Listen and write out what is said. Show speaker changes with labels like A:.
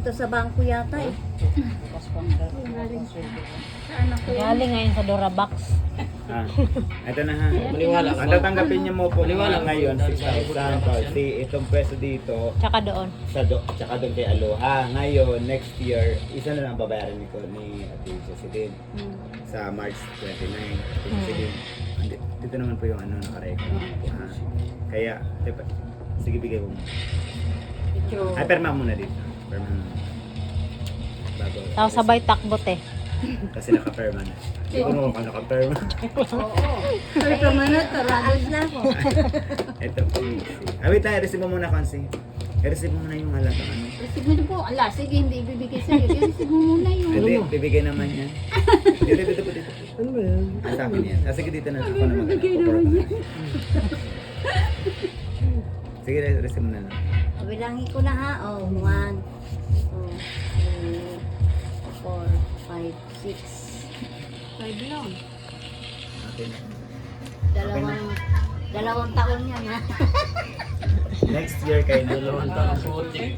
A: dito sa bangko yata eh.
B: Galing ngayon sa Dorabox.
C: Ah, ito na ha.
D: Maniwala ka
C: Ang
D: ba?
C: tatanggapin niyo mo po
D: Maniwala ka
C: ngayon,
D: ba?
C: 6,000. Si itong pwesto dito,
B: Tsaka doon.
C: tsaka doon kay Aloha. Ngayon, next year, isa na lang babayaran ni Ate Jocelyn sa March 29. Ate Jocelyn, dito naman po yung ano, nakarecord. Ha? Kaya, diba, sige bigay mo muna. Ay, perma muna dito. Perma muna. Bago.
B: Tapos sabay takbot eh.
C: Kasi naka-perma na. Hindi ko naman naka-perma.
A: Pero kamanat, tarados lang ako.
C: Ito po. Wait tayo, receive mo muna, Kansi. I-receive mo muna yung halagang ano.
A: Receive mo po. Ala, sige, hindi ibibigay sa'yo. I-receive mo muna yun.
C: Hindi, bibigay naman yan. Dito.
D: Ano ba yan?
C: Ah, sa akin yan. Ah, sige, dito na. Ako na mag-ano. Sige, receive mo na lang.
A: Bilangin ko na ha. Oh, 1, 2, 3, 4, 5, 6. 5 lang.
C: Okay na.
A: Dalawang taon yan ha.
C: Next year kayo na.
D: Dalawang taon po.
C: Okay.